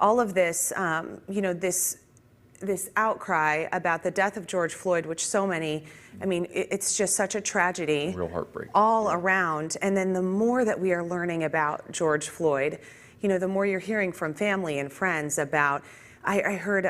all of this, this outcry about the death of George Floyd, which so many, I mean, it's just such a tragedy. Real heartbreak. All around. And then the more that we are learning about George Floyd, the more you're hearing from family and friends about, I heard,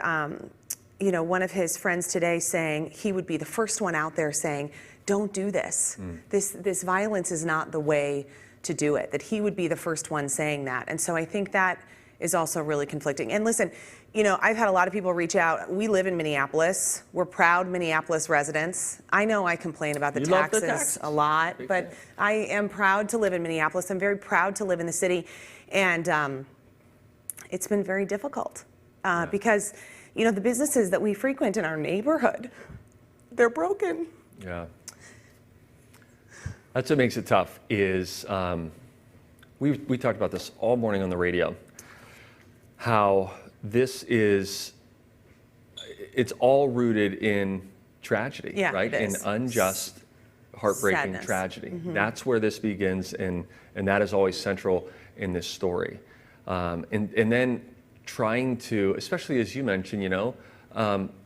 one of his friends today saying he would be the first one out there saying, don't do this. This violence is not the way to do it, that he would be the first one saying that. And so I think that is also really conflicting. And listen, I've had a lot of people reach out. We live in Minneapolis. We're proud Minneapolis residents. I know I complain about the taxes a lot, but I am proud to live in Minneapolis. I'm very proud to live in the city. And it's been very difficult because, the businesses that we frequent in our neighborhood, they're broken. Yeah. That's what makes it tough is we talked about this all morning on the radio, how it's all rooted in tragedy, right? In unjust, heartbreaking tragedy. That's where this begins, and that is always central in this story. And then trying to, especially as you mentioned,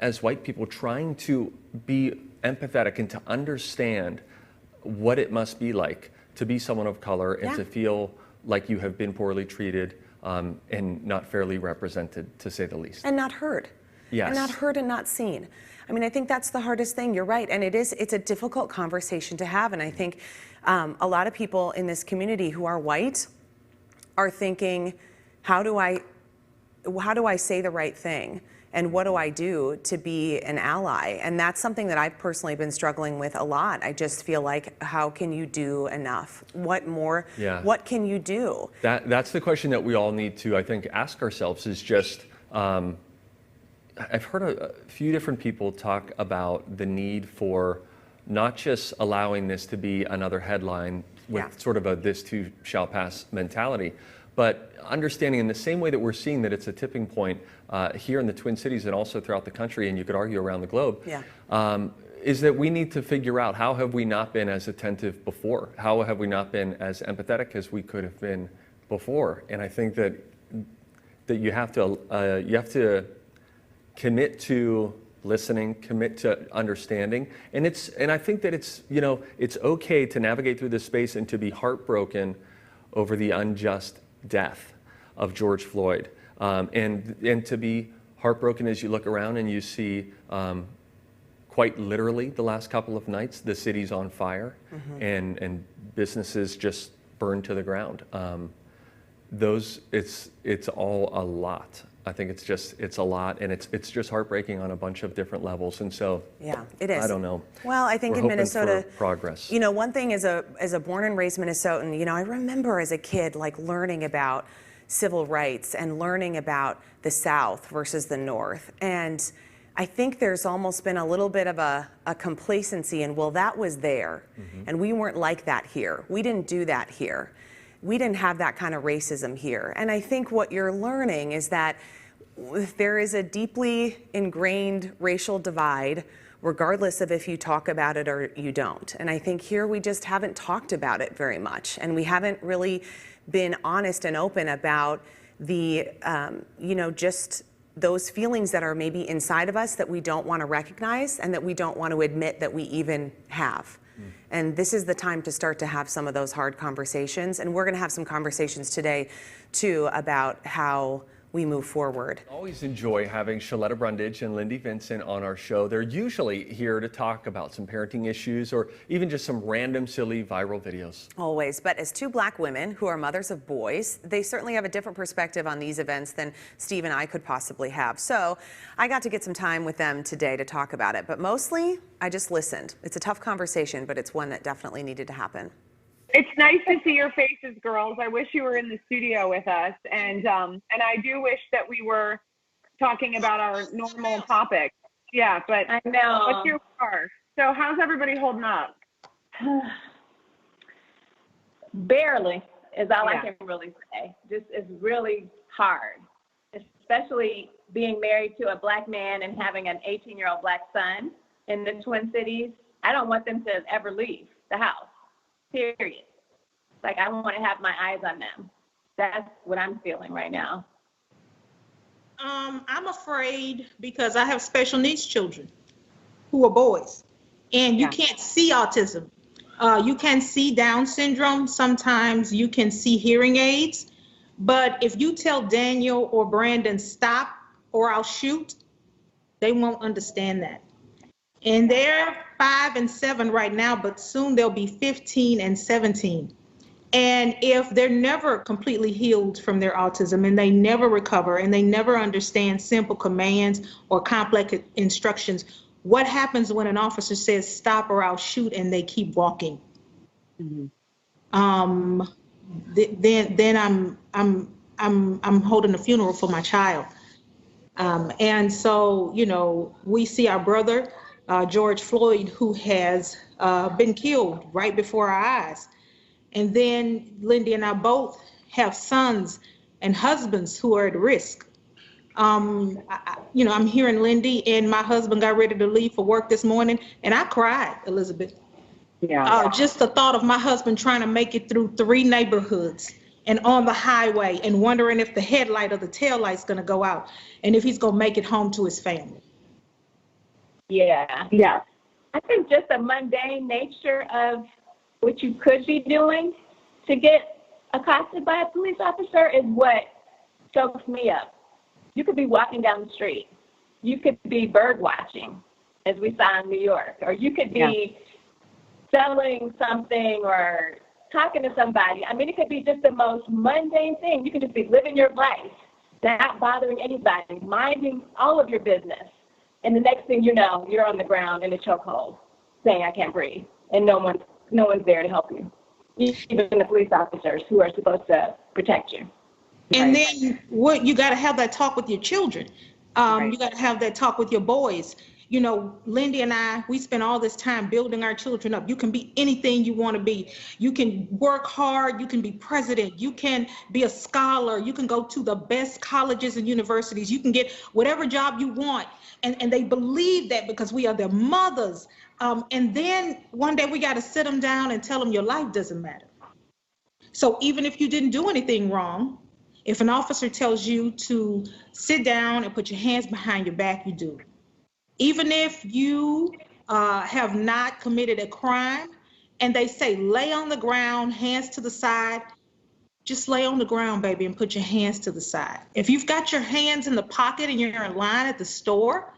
as white people, trying to be empathetic and to understand what it must be like to be someone of color and to feel like you have been poorly treated and not fairly represented, to say the least. And not heard. Yes. And not heard and not seen. I mean, I think that's the hardest thing. You're right. And it's a difficult conversation to have. And I think a lot of people in this community who are white are thinking, how do I say the right thing? And what do I do to be an ally? And that's something that I've personally been struggling with a lot. I just feel like, how can you do enough? What more? Yeah. What can you do? That's the question that we all need to, I think, ask ourselves is just, I've heard a few different people talk about the need for not just allowing this to be another headline with sort of a this too shall pass mentality, but understanding in the same way that we're seeing that it's a tipping point here in the Twin Cities and also throughout the country, and you could argue around the globe, is that we need to figure out how have we not been as attentive before? How have we not been as empathetic as we could have been before? And I think that you have to commit to listening, commit to understanding, and I think that it's okay to navigate through this space and to be heartbroken over the unjust death of George Floyd, and to be heartbroken as you look around and you see quite literally the last couple of nights the city's on fire and businesses just burned to the ground. It's all a lot. I think it's a lot, and it's just heartbreaking on a bunch of different levels. And so it is. I don't know. Well, I think in Minnesota, progress. One thing as a born and raised Minnesotan, I remember as a kid learning about civil rights and learning about the South versus the North. And I think there's almost been a little bit of a complacency in, well, that was there, and we weren't like that here. We didn't do that here. We didn't have that kind of racism here. And I think what you're learning is that there is a deeply ingrained racial divide, regardless of if you talk about it or you don't. And I think here we just haven't talked about it very much. And we haven't really been honest and open about the, just those feelings that are maybe inside of us that we don't want to recognize and that we don't want to admit that we even have. And this is the time to start to have some of those hard conversations. And we're going to have some conversations today, too, about how we move forward. I always enjoy having Sheletta Brundidge and Lindy Vincent on our show. They're usually here to talk about some parenting issues or even just some random, silly, viral videos. Always. But as two Black women who are mothers of boys, they certainly have a different perspective on these events than Steve and I could possibly have. So I got to get some time with them today to talk about it. But mostly, I just listened. It's a tough conversation, but it's one that definitely needed to happen. It's nice to see your faces, girls. I wish you were in the studio with us. And I do wish that we were talking about our normal topic. Yeah, but I know. But here we are. So how's everybody holding up? Barely is all I can really say. Just it's really hard, especially being married to a Black man and having an 18-year-old Black son in the Twin Cities. I don't want them to ever leave the house. Period. Like, I want to have my eyes on them. That's what I'm feeling right now. I'm afraid because I have special needs children who are boys, and you can't see autism. You can see Down syndrome. Sometimes you can see hearing aids. But if you tell Daniel or Brandon, stop or I'll shoot, they won't understand that. And they're 5 and 7 right now, but soon they'll be 15 and 17. And if they're never completely healed from their autism and they never recover and they never understand simple commands or complex instructions, what happens when an officer says stop or I'll shoot and they keep walking? Mm-hmm. Then I'm holding a funeral for my child. And so, you know, we see our brother, George Floyd, who has been killed right before our eyes. And then Lindy and I both have sons and husbands who are at risk. You know, I'm hearing Lindy and my husband got ready to leave for work this morning, and I cried, Elizabeth. Yeah. Just the thought of my husband trying to make it through 3 neighborhoods and on the highway and wondering if the headlight or the tail light's going to go out and if he's going to make it home to his family. Yeah. Yeah. I think just the mundane nature of what you could be doing to get accosted by a police officer is what chokes me up. You could be walking down the street. You could be bird watching, as we saw in New York, or you could be selling something or talking to somebody. I mean, it could be just the most mundane thing. You could just be living your life, not bothering anybody, minding all of your business. And the next thing you know, you're on the ground in a chokehold saying, I can't breathe. And no one's there to help you, even the police officers who are supposed to protect you. And then you got to have that talk with your children. You got to have that talk with your boys. You know, Lindy and I, we spend all this time building our children up. You can be anything you want to be. You can work hard. You can be president. You can be a scholar. You can go to the best colleges and universities. You can get whatever job you want. And they believe that because we are their mothers. And then one day we got to sit them down and tell them your life doesn't matter. So even if you didn't do anything wrong, if an officer tells you to sit down and put your hands behind your back, you do. Even if you have not committed a crime and they say lay on the ground, hands to the side, just lay on the ground, baby, and put your hands to the side. If you've got your hands in the pocket and you're in line at the store,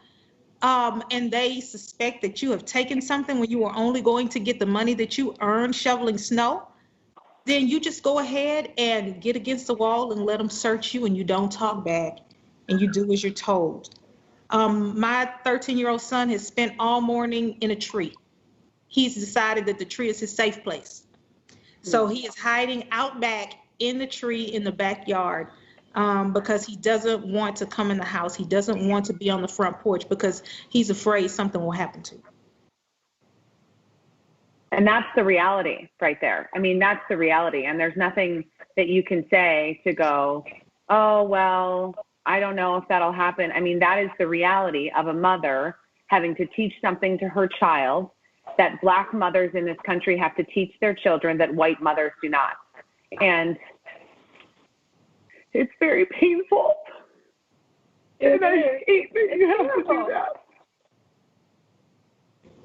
and they suspect that you have taken something when you were only going to get the money that you earned shoveling snow, then you just go ahead and get against the wall and let them search you, and you don't talk back and you do as you're told. My 13-year-old son has spent all morning in a tree. He's decided that the tree is his safe place. So he is hiding out back in the tree in the backyard because he doesn't want to come in the house. He doesn't want to be on the front porch because he's afraid something will happen to him. And that's the reality right there. I mean, that's the reality. And there's nothing that you can say to go, oh, well, I don't know if that'll happen. I mean, that is the reality of a mother having to teach something to her child that Black mothers in this country have to teach their children that white mothers do not. And it's very painful. And I hate that you have to do that.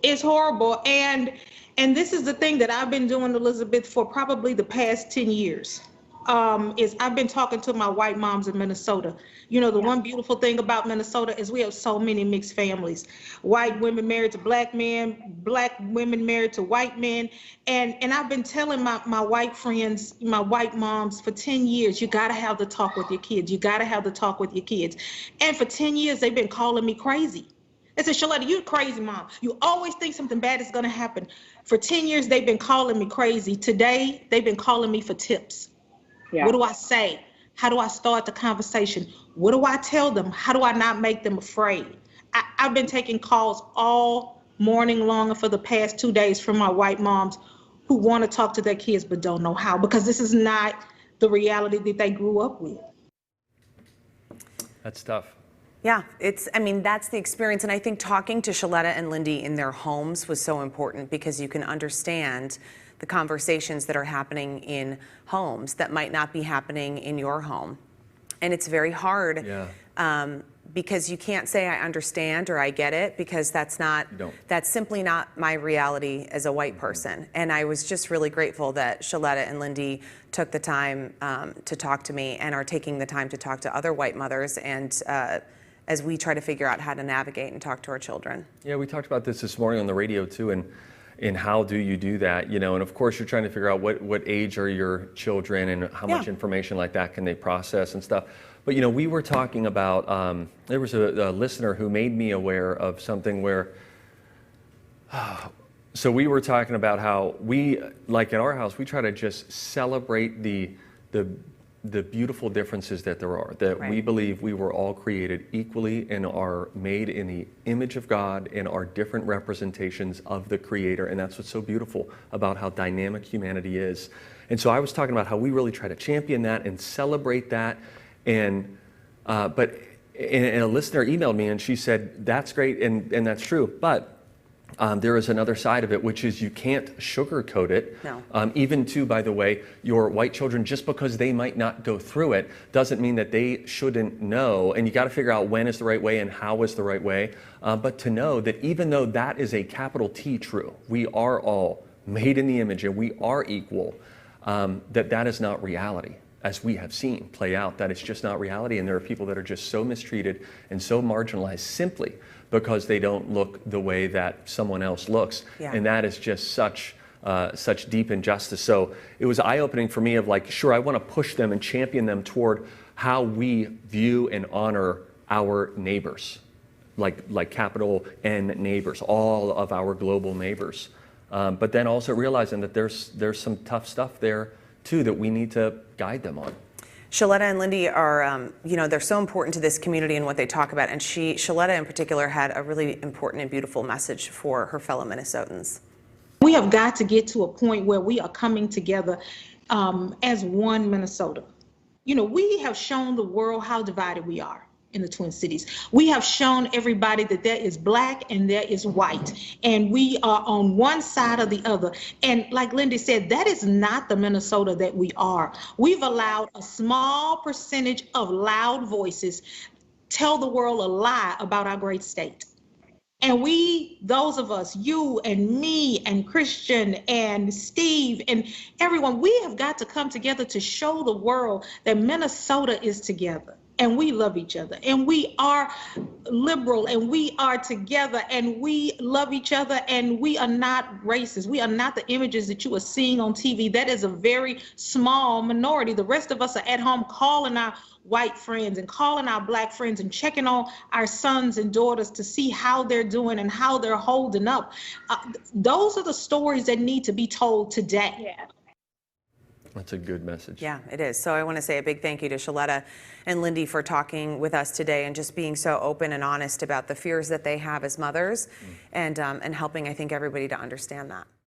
It's horrible. And this is the thing that I've been doing, Elizabeth, for probably the past 10 years. Is I've been talking to my white moms in Minnesota. You know, the one beautiful thing about Minnesota is we have so many mixed families. White women married to Black men, Black women married to white men. And I've been telling my white friends, my white moms for 10 years, you got to have the talk with your kids. You got to have the talk with your kids. And for 10 years, they've been calling me crazy. They said, Sheletta, you're crazy, Mom. You always think something bad is going to happen. For 10 years, they've been calling me crazy. Today, they've been calling me for tips. Yeah. What do I say? How do I start the conversation? What do I tell them? How do I not make them afraid? I've been taking calls all morning long and for the past 2 days from my white moms who want to talk to their kids but don't know how, because this is not the reality that they grew up with. That's tough. Yeah, I mean, that's the experience. And I think talking to Sheletta and Lindy in their homes was so important because you can understand the conversations that are happening in homes that might not be happening in your home. And it's very hard because you can't say I understand or I get it, because that's simply not my reality as a white person. And I was just really grateful that Sheletta and Lindy took the time to talk to me and are taking the time to talk to other white mothers, and as we try to figure out how to navigate and talk to our children. Yeah, we talked about this morning on the radio too, and how do you do that, and of course you're trying to figure out what age are your children and how much information like that can they process and stuff. But we were talking about, there was a listener who made me aware of something where, so we were talking about how we, like in our house, we try to just celebrate the beautiful differences that there are, that we believe we were all created equally and are made in the image of God and are different representations of the Creator. And that's what's so beautiful about how dynamic humanity is. And so I was talking about how we really try to champion that and celebrate that. And but a listener emailed me and she said, that's great and that's true, but there is another side of it, which is you can't sugarcoat it. No. Even to, by the way, your white children, just because they might not go through it, doesn't mean that they shouldn't know. And you got to figure out when is the right way and how is the right way. But to know that even though that is a capital T true, we are all made in the image and we are equal, that is not reality. As we have seen play out, that it's just not reality. And there are people that are just so mistreated and so marginalized simply because they don't look the way that someone else looks. Yeah. And that is just such deep injustice. So it was eye-opening for me of like, sure, I want to push them and champion them toward how we view and honor our neighbors, like capital N neighbors, all of our global neighbors. But then also realizing that there's some tough stuff there too that we need to guide them on. Sheletta and Lindy are, they're so important to this community and what they talk about. And Sheletta in particular had a really important and beautiful message for her fellow Minnesotans. We have got to get to a point where we are coming together as one Minnesota. We have shown the world how divided we are in the Twin Cities. We have shown everybody that there is black and there is white, and we are on one side or the other. And like Lindy said, that is not the Minnesota that we are. We've allowed a small percentage of loud voices tell the world a lie about our great state. And we, those of us, you and me and Christian and Steve and everyone, we have got to come together to show the world that Minnesota is together. And we love each other, and we are liberal, and we are together, and we love each other, and we are not racist. We are not the images that you are seeing on TV. That is a very small minority. The rest of us are at home calling our white friends and calling our black friends and checking on our sons and daughters to see how they're doing and how they're holding up. Those are the stories that need to be told today. Yeah. That's a good message. Yeah, it is. So I want to say a big thank you to Sheletta and Lindy for talking with us today and just being so open and honest about the fears that they have as mothers and helping, I think, everybody to understand that.